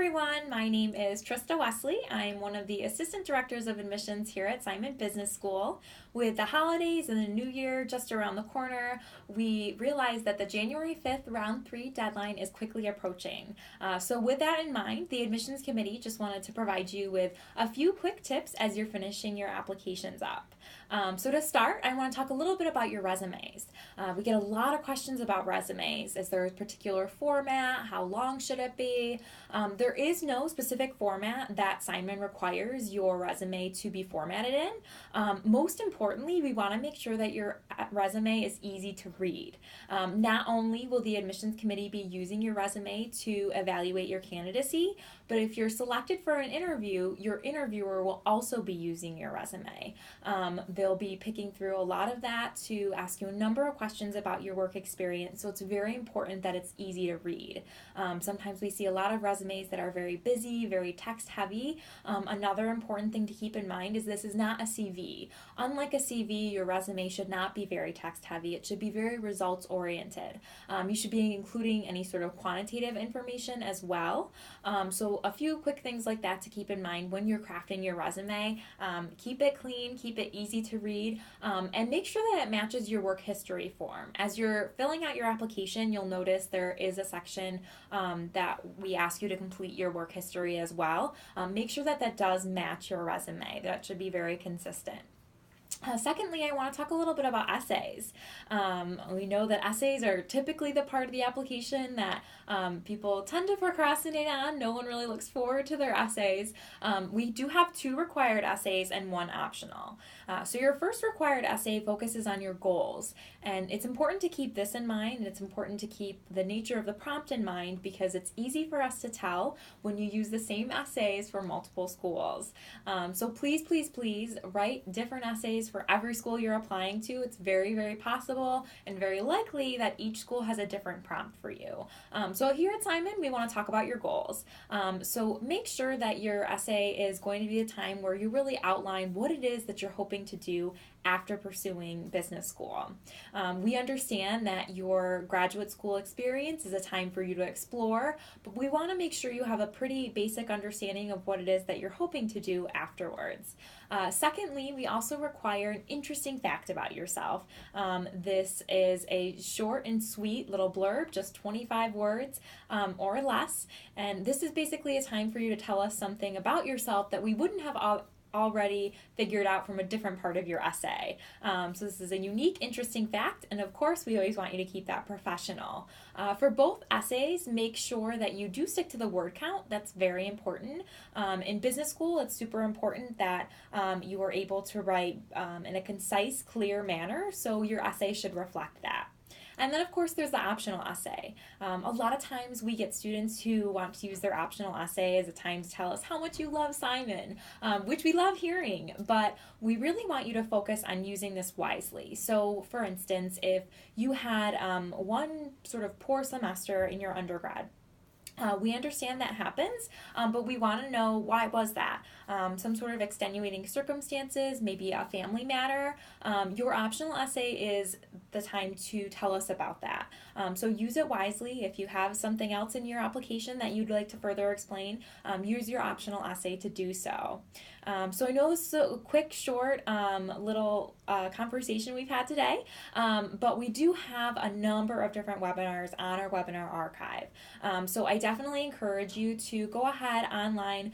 everyone, my name is Trista Wesley. I'm one of the Assistant Directors of Admissions here at Simon Business School. With the holidays and the new year just around the corner, we realized that the January 5th round 3 deadline is quickly approaching. So with that in mind, the Admissions Committee just wanted to provide you with a few quick tips as you're finishing your applications up. So to start, I want to talk a little bit about your resumes. We get a lot of questions about resumes. Is there a particular format? How long should it be? There is no specific format that Simon requires your resume to be formatted in. Most importantly, we want to make sure that your resume is easy to read. Not only will the Admissions Committee be using your resume to evaluate your candidacy, but if you're selected for an interview, your interviewer will also be using your resume. They'll be picking through a lot of that to ask you a number of questions about your work experience, so it's very important that it's easy to read. Sometimes we see a lot of resumes that are very busy, very text heavy. Another important thing to keep in mind is this is not a CV. Unlike a CV, your resume should not be very text heavy. It should be very results oriented. You should be including any sort of quantitative information as well. So a few quick things like that to keep in mind when you're crafting your resume. Keep it clean, keep it easy to read, and make sure that it matches your work history form. As you're filling out your application, you'll notice there is a section that we ask you to complete your work history as well. Make sure that that does match your resume. That should be very consistent. Secondly, I want to talk a little bit about essays. We know that essays are typically the part of the application that people tend to procrastinate on. No one really looks forward to their essays. We do have 2 required essays and 1 optional. So your first required essay focuses on your goals, and it's important to keep this in mind, and it's important to keep the nature of the prompt in mind because it's easy for us to tell when you use the same essays for multiple schools. So please write different essays for every school you're applying to. It's very, very possible and very likely that each school has a different prompt for you. So here at Simon, we want to talk about your goals. So make sure that your essay is going to be a time where you really outline what it is that you're hoping to do after pursuing business school. We understand that your graduate school experience is a time for you to explore, but we want to make sure you have a pretty basic understanding of what it is that you're hoping to do afterwards. Secondly, we also require an interesting fact about yourself. This is a short and sweet little blurb, just 25 words or less, and this is basically a time for you to tell us something about yourself that we wouldn't have already figured out from a different part of your essay. So this is a unique, interesting fact, and of course we always want you to keep that professional. For both essays, make sure that you do stick to the word count. That's very important. In business school, it's super important that you are able to write in a concise, clear manner, so your essay should reflect that. And then, of course, there's the optional essay. A lot of times we get students who want to use their optional essay as a time to tell us how much you love Simon, which we love hearing, but we really want you to focus on using this wisely. So, for instance, if you had one sort of poor semester in your undergrad, we understand that happens, but we want to know why was that. Some sort of extenuating circumstances, maybe a family matter. Your optional essay is the time to tell us about that. So use it wisely. If you have something else in your application that you'd like to further explain, use your optional essay to do so. So I know this is a quick, short little conversation we've had today, but we do have a number of different webinars on our webinar archive. So I definitely encourage you to go ahead online,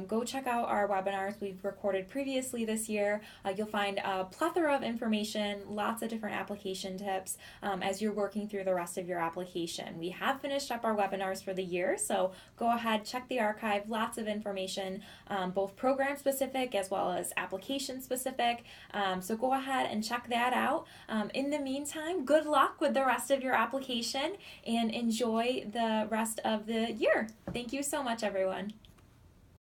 go check out our webinars we've recorded previously this year. You'll find a plethora of information, lots of different application tips as you're working through the rest of your application. We have finished up our webinars for the year, so go ahead, check the archive, lots of information, both program specific as well as application specific. So go ahead and check that out. In the meantime, good luck with the rest of your application and enjoy the rest of the year. Thank you so much, everyone.